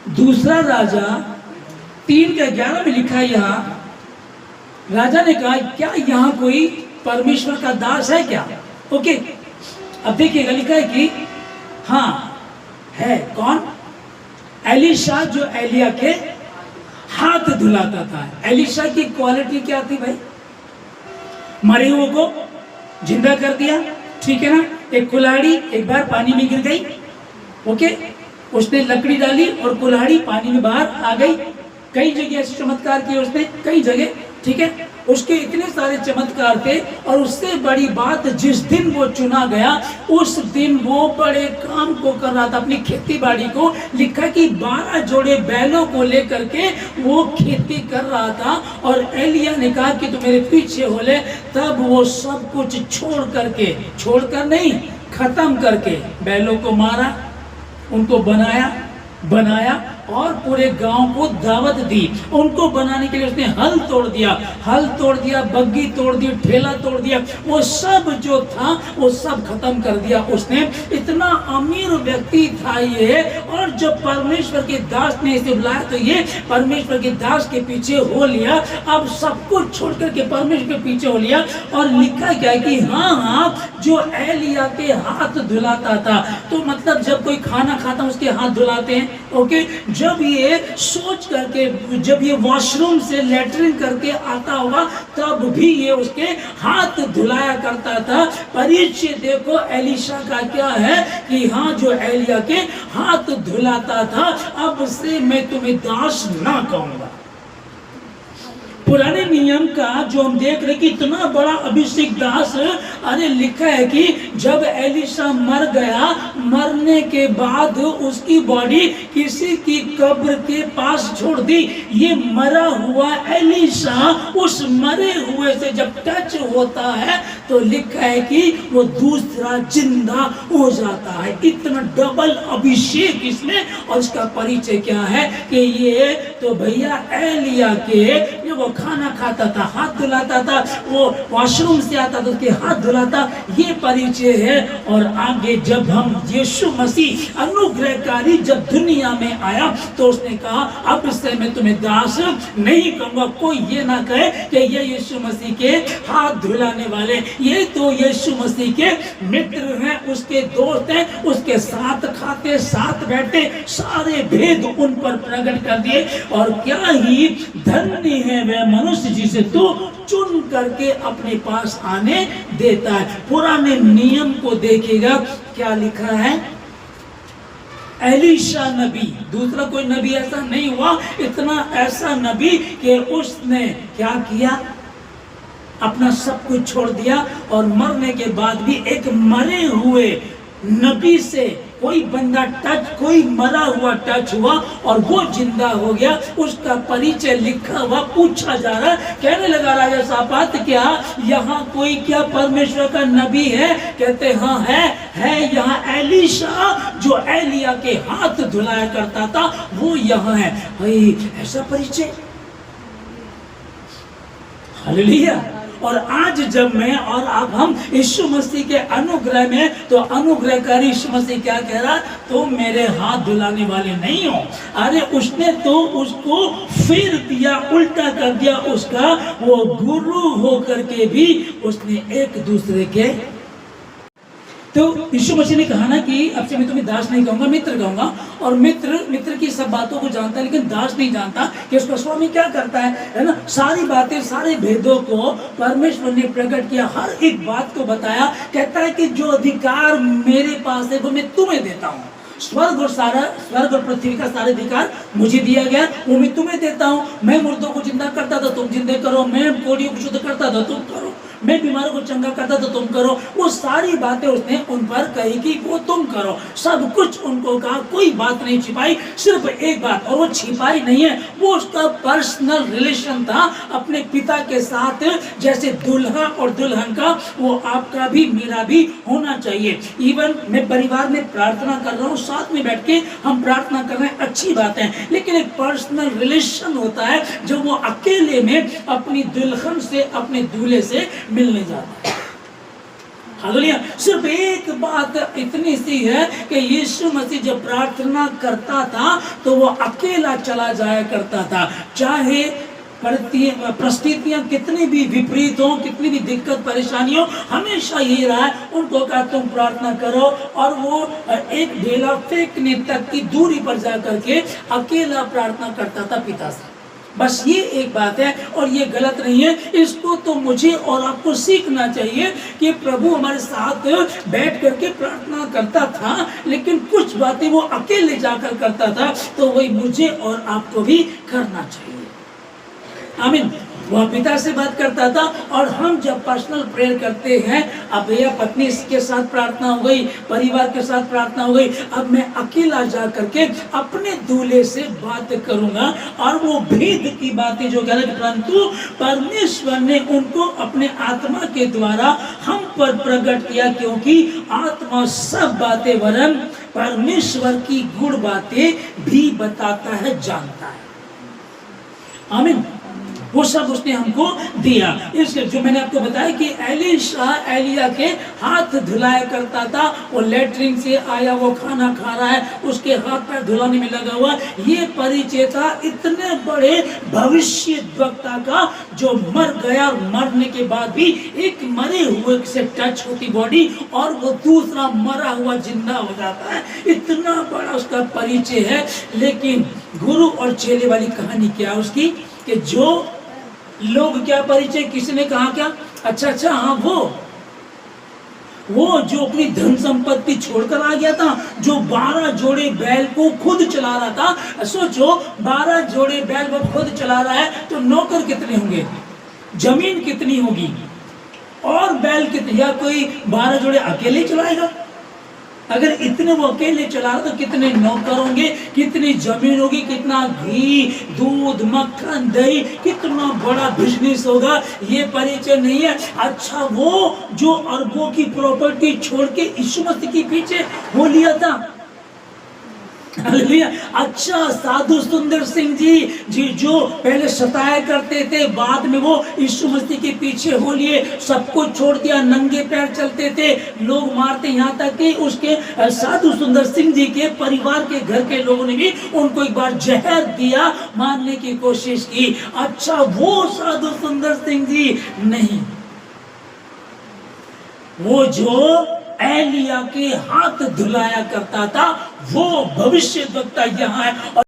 दूसरा राजा 3:11 में लिखा है यहाँ, राजा ने कहा क्या यहाँ कोई परमेश्वर का दास है क्या? ओके, अब देखिएगा लिखा है कि हाँ है। कौन? एलीशा, जो एलिया के हाथ धुलाता था। एलीशा की क्वालिटी क्या थी भाई? मरे हुए को जिंदा कर दिया, ठीक है ना। एक कुल्हाड़ी एक बार पानी में गिर गई, ओके, उसने लकड़ी डाली और कुल्हाड़ी पानी में बाहर आ गई। कई जगह ऐसे चमत्कार किए उसने, कई जगह, ठीक है। उसके इतने सारे चमत्कार थे और उससे बड़ी बात, जिस दिन वो चुना गया उस दिन वो बड़े काम को कर रहा था, अपनी खेती बाड़ी को। लिखा कि 12 जोड़े बैलों को लेकर के वो खेती कर रहा था और एलिया ने कहा कि तू मेरे पीछे हो ले। तब वो सब कुछ छोड़कर नहीं, खत्म करके बैलों को मारा, उनको बनाया और पूरे गांव को दावत दी। उनको बनाने के लिए उसने हल तोड़ दिया, बग्गी तोड़ दी, ठेला तोड़ दिया, वो सब जो था वो सब खत्म कर दिया उसने। इतना अमीर व्यक्ति था ये। और जब परमेश्वर के दास ने इसे बुलाया तो ये परमेश्वर के दास के पीछे हो लिया। अब सब कुछ छोड़ करके परमेश्वर के पीछे हो लिया। और लिखा क्या है कि हाँ, जो एलिया के हाथ धुलाता था, तो मतलब जब कोई खाना खाता उसके हाथ धुलाते हैं, ओके। जब ये सोच करके, जब ये वॉशरूम से लेटरिन करके आता होगा तब भी ये उसके हाथ धुलाया करता था। परिचय देखो एलीशा का क्या है कि हाँ, जो एलिया के हाथ धुलाता था, अब से मैं तुम्हें दास ना कहूंगा। पुराने नियम का जो हम देख रहे कि इतना बड़ा अभिषेक दास, अरे लिखा है कि जब एलीशा मर गया, मरने के बाद उसकी बॉडी किसी की कब्र के पास छोड़ दी। ये मरा हुआ एलीशा उस मरे हुए से जब टच होता है तो लिखा है कि वो दूसरा जिंदा हो जाता है। इतना डबल अभिषेक इसमें। और इसका परिचय क्या है कि ये तो भैया एलिया के, वो खाना खाता था हाथ धुलाता था, वो वॉशरूम से आता था उसके हाथ धुलाता, ये परिचय है। और आगे जब हम यीशु मसीह अनुग्रहकारी जब दुनिया में आया तो उसने कहा अब से मैं तुम्हें दास नहीं कहूंगा। कोई ये ना कहे कि ये यीशु मसीह के हाथ धुलाने वाले, ये तो यीशु मसीह के मित्र हैं, उसके दोस्त हैं, उसके साथ खाते साथ बैठे, सारे भेद उन पर प्रकट कर दिए। और क्या ही धन्य है वह मनुष्य जिसे तो चुन करके अपने पास आने देता है। पुराने नियम को देखिएगा क्या लिखा है, एलीशा नबी, दूसरा कोई नबी ऐसा नहीं हुआ, इतना ऐसा नबी कि उसने क्या किया, अपना सब कुछ छोड़ दिया। और मरने के बाद भी एक मरे हुए नबी से कोई बंदा कोई मरा हुआ टच हुआ और वो जिंदा हो गया। उसका परिचय लिखा हुआ पूछा जा रहा। कहने लगा राजा सापात, क्या यहाँ कोई क्या परमेश्वर का नबी है? कहते हाँ है यहाँ एलीशा जो एलिया के हाथ धुलाया करता था वो यहाँ है। भाई ऐसा परिचय, हालेलुया। और आज जब मैं और अब हम यीशु मसीह के अनुग्रह में, तो अनुग्रहकारी यीशु मसीह क्या कह रहा, तो मेरे हाथ धुलाने वाले नहीं हो। अरे उसने तो उसको फिर दिया, उल्टा कर दिया उसका। वो गुरु होकर के भी उसने एक दूसरे के, तो यीशु मसीह ने कहा ना कि अब से मैं तुम्हें दास नहीं कहूंगा, मित्र कहूंगा। और मित्र की सब बातों को जानता है, लेकिन दास नहीं जानता कि उसका स्वामी क्या करता है ना। सारी बातें, सारे भेदों को परमेश्वर ने प्रकट किया, हर एक बात को बताया। कहता है कि जो अधिकार मेरे पास है वो मैं तुम्हें देता हूँ। स्वर्ग और पृथ्वी का सारे अधिकार मुझे दिया गया, वो मैं तुम्हें देता हूँ। मैं मुर्दों को जिंदा करता था तुम जिंदे करो, मैं कोढ़ियों को शुद्ध करता था तुम करो, मैं बीमारों को चंगा करता तो तुम करो। वो सारी बातें उसने उन पर कही कि वो तुम करो, सब कुछ उनको कहा, कोई बात नहीं छिपाई। सिर्फ एक बात, और वो छिपाई नहीं है, वो उसका पर्सनल रिलेशन था अपने पिता के साथ। जैसे दुल्हा और दुल्हन का, वो आपका भी मेरा भी होना चाहिए। इवन मैं परिवार में प्रार्थना कर रहा हूँ, साथ में बैठ के हम प्रार्थना कर रहे हैं, अच्छी बात है, लेकिन एक पर्सनल रिलेशन होता है जब वो अकेले में अपनी दुल्हन से, अपने दूल्हे से मिलने जाता है। हालेलुया। सिर्फ एक बात इतनी सी है कि यीशु मसीह जब प्रार्थना करता था तो वो अकेला चला जाया करता था, चाहे परिस्थितियां कितनी भी विपरीत हो, कितनी भी दिक्कत परेशानी हो, हमेशा यही रहा है, उनको कहा तुम प्रार्थना करो, और वो एक ढेला फेंकने तक की दूरी पर जा करके अकेला प्रार्थना करता था पिता से। बस ये एक बात है, और ये गलत नहीं है। इसको तो मुझे और आपको सीखना चाहिए कि प्रभु हमारे साथ बैठ करके प्रार्थना करता था, लेकिन कुछ बातें वो अकेले जाकर करता था, तो वही मुझे और आपको भी करना चाहिए। आमीन। वह पिता से बात करता था, और हम जब पर्सनल प्रेयर करते हैं, अब भैया पत्नी के साथ प्रार्थना हो गई, परिवार के साथ प्रार्थना हो गई, अब मैं अकेला जा करके अपने दूल्हे से बात करूंगा, और वो भेद की बातें जो गलत, परंतु परमेश्वर ने उनको अपने आत्मा के द्वारा हम पर प्रकट किया, क्योंकि आत्मा सब बातें वरन परमेश्वर की गुण बातें भी बताता है, जानता है। आमीन। वो सब उसने हमको दिया। इसके जो मैंने आपको बताया कि एलीशा एलिया के हाथ धुलाया करता था, वो लेटरिन से आया, वो खाना खा रहा है, उसके हाथ पैर धुलाने में लगा हुआ। ये परिचय था इतने बड़े भविष्यद्वक्ता का, जो मर गया, और मरने के बाद भी एक मरे हुए से टच होती बॉडी, और वो दूसरा मरा हुआ जिंदा हो जाता है। इतना बड़ा उसका परिचय है। लेकिन गुरु और चेले वाली कहानी क्या है उसकी, कि जो लोग क्या परिचय, किसने कहा क्या, अच्छा हाँ, वो जो अपनी धन संपत्ति छोड़कर आ गया था, जो 12 जोड़े बैल को खुद चला रहा था। सोचो, 12 जोड़े बैल वो खुद चला रहा है, तो नौकर कितने होंगे, जमीन कितनी होगी, और बैल कितने, या कोई 12 जोड़े अकेले चलाएगा? अगर इतने वो अकेले चला रहा, तो कितने नौकर होंगे, कितनी जमीन होगी, कितना घी, दूध, मक्खन, दही, कितना बड़ा बिजनेस होगा। ये परिचय नहीं है। अच्छा, वो जो अरबों की प्रॉपर्टी छोड़ के यीशु मसीह के पीछे हो लिया था। हालेलुया। अच्छा, साधु सुंदर सिंह जी जो पहले सताया करते थे, बाद में वो यीशु मसीह के पीछे हो लिए, सब कुछ छोड़ दिया, नंगे पैर चलते थे, लोग मारते, यहाँ तक कि उसके साधु सुंदर सिंह जी के परिवार के घर के लोगों ने भी उनको एक बार जहर दिया, मारने की कोशिश की। अच्छा, वो साधु सुंदर सिंह जी नहीं, वो जो एलिया के हाथ धुलाया करता था, वो भविष्यद्वक्ता यहाँ है।